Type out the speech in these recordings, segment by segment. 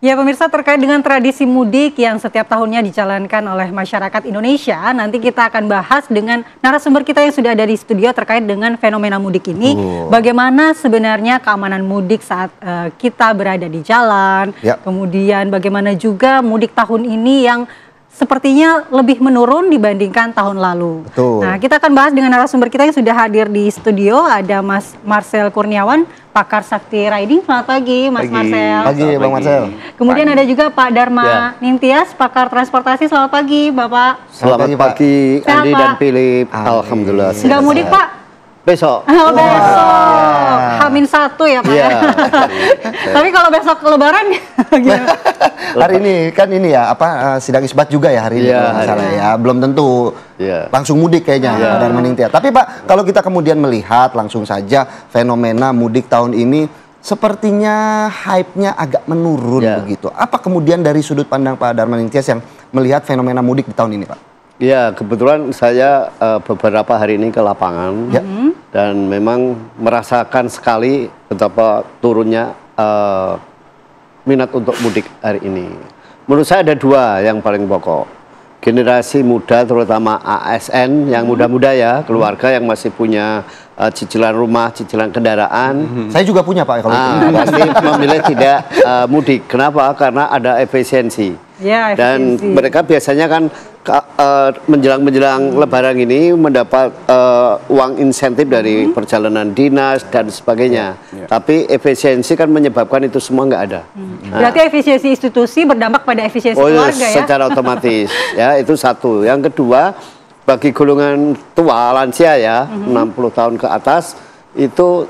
Ya pemirsa, terkait dengan tradisi mudik yang setiap tahunnya dijalankan oleh masyarakat Indonesia, nanti kita akan bahas dengan narasumber kita yang sudah ada di studio terkait dengan fenomena mudik ini. Bagaimana sebenarnya keamanan mudik saat kita berada di jalan, kemudian bagaimana juga mudik tahun ini yang sepertinya lebih menurun dibandingkan tahun lalu. Nah, kita akan bahas dengan narasumber kita yang sudah hadir di studio. Ada Mas Marcel Kurniawan, pakar Sakti Riding. Selamat pagi, Mas Marcel. Pagi, Bang Marcel. Kemudian ada juga Pak Dharma Nintias, pakar transportasi. Selamat pagi, Bapak. Selamat pagi, Andi dan Philip. Alhamdulillah. Sudah mudik, Pak? Besok. Oh, besok. H-1 ya, Pak. Ya. Tapi kalau besok Lebaran gimana? Hari ini kan ini ya sidang isbat juga ya hari ini ya. Belum tentu langsung mudik kayaknya dan meningkat. Tapi Pak, kalau kita kemudian melihat langsung saja fenomena mudik tahun ini sepertinya hype-nya agak menurun begitu. Apa kemudian dari sudut pandang Pak Dharma Nintias yang melihat fenomena mudik di tahun ini, Pak? Ya, kebetulan saya beberapa hari ini ke lapangan dan memang merasakan sekali betapa turunnya minat untuk mudik hari ini. Menurut saya ada dua yang paling pokok. Generasi muda terutama ASN yang muda-muda ya, keluarga yang masih punya cicilan rumah, cicilan kendaraan. Saya juga punya, Pak, kalau itu. Pasti memilih tidak mudik. Kenapa? Karena ada efisiensi. Dan mereka biasanya kan menjelang Lebaran ini mendapat uang insentif dari perjalanan dinas dan sebagainya. Tapi efisiensi kan menyebabkan itu semua nggak ada. Berarti efisiensi institusi berdampak pada efisiensi keluarga ya? Secara otomatis. Ya, itu satu. Yang kedua, bagi golongan tua, lansia ya, 60 tahun ke atas, itu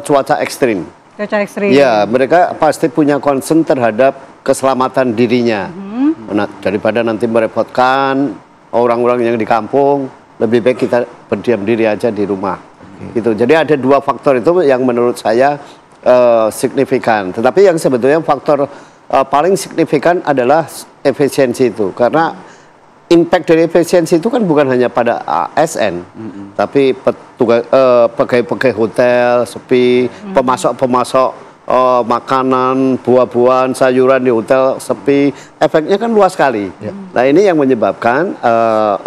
cuaca ekstrim. Cuaca ekstrim. Ya, mereka pasti punya concern terhadap keselamatan dirinya. Nah, daripada nanti merepotkan orang-orang yang di kampung, lebih baik kita berdiam diri aja di rumah. Gitu. Jadi ada dua faktor itu yang menurut saya signifikan. Tetapi yang sebetulnya faktor paling signifikan adalah efisiensi itu. Karena impact dari efisiensi itu kan bukan hanya pada ASN, tapi pegawai-pegawai hotel sepi, pemasok-pemasok makanan, buah-buahan, sayuran di hotel sepi, efeknya kan luas sekali. Nah, ini yang menyebabkan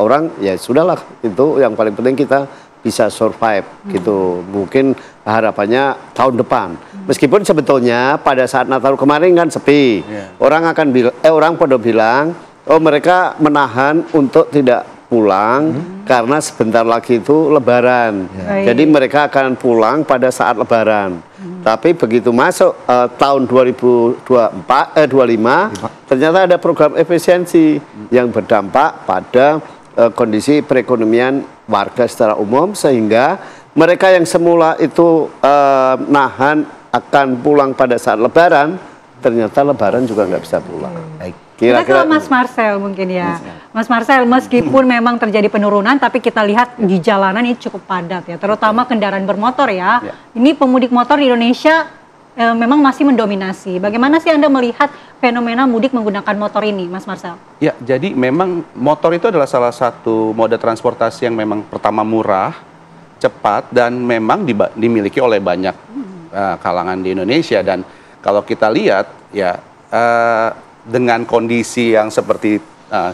orang ya sudahlah, itu yang paling penting kita bisa survive gitu. Mungkin harapannya tahun depan. Meskipun sebetulnya pada saat Natal kemarin kan sepi. Orang akan orang pada bilang, oh mereka menahan untuk tidak pulang karena sebentar lagi itu Lebaran. Jadi mereka akan pulang pada saat Lebaran. Tapi begitu masuk tahun 2025, ternyata ada program efisiensi yang berdampak pada kondisi perekonomian warga secara umum, sehingga mereka yang semula itu nahan akan pulang pada saat Lebaran, ternyata Lebaran juga nggak bisa pulang. Kita ke Mas Marcel mungkin ya. Mas Marcel, meskipun memang terjadi penurunan, tapi kita lihat di jalanan ini cukup padat ya, terutama kendaraan bermotor ya. Ini pemudik motor di Indonesia memang masih mendominasi. Bagaimana sih Anda melihat fenomena mudik menggunakan motor ini, Mas Marcel? Ya, jadi memang motor itu adalah salah satu moda transportasi yang memang pertama murah, cepat, dan memang dimiliki oleh banyak kalangan di Indonesia. Dan kalau kita lihat ya, dengan kondisi yang seperti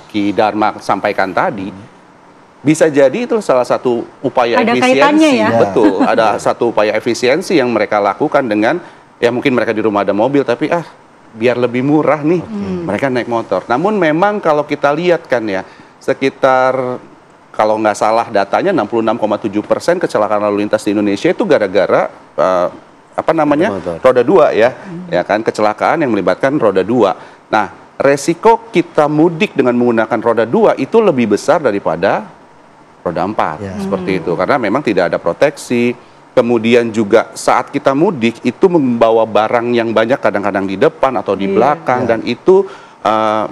Ki Dharma sampaikan tadi, bisa jadi itu salah satu upaya efisiensi. Ya? Betul, ada satu upaya efisiensi yang mereka lakukan dengan, ya mungkin mereka di rumah ada mobil, tapi biar lebih murah nih, mereka naik motor. Namun memang kalau kita lihat kan ya, sekitar kalau nggak salah datanya 66,7% kecelakaan lalu lintas di Indonesia itu gara-gara roda dua ya, ya kan, kecelakaan yang melibatkan roda dua. Nah, resiko kita mudik dengan menggunakan roda dua itu lebih besar daripada roda 4, seperti itu. Karena memang tidak ada proteksi. Kemudian juga saat kita mudik itu membawa barang yang banyak kadang-kadang di depan atau di belakang, dan itu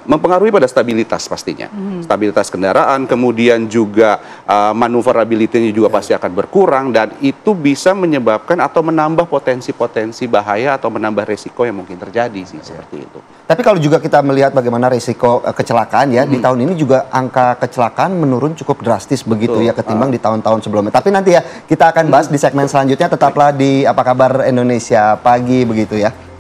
mempengaruhi pada stabilitas pastinya. Stabilitas kendaraan, kemudian juga maneuverability-nya juga pasti akan berkurang, dan itu bisa menyebabkan atau menambah potensi-potensi bahaya atau menambah resiko yang mungkin terjadi sih, seperti itu. Tapi kalau juga kita melihat bagaimana resiko kecelakaan ya, di tahun ini juga angka kecelakaan menurun cukup drastis begitu ya ketimbang di tahun-tahun sebelumnya. Tapi nanti ya kita akan bahas di segmen selanjutnya, tetaplah di Apa Kabar Indonesia Pagi begitu ya.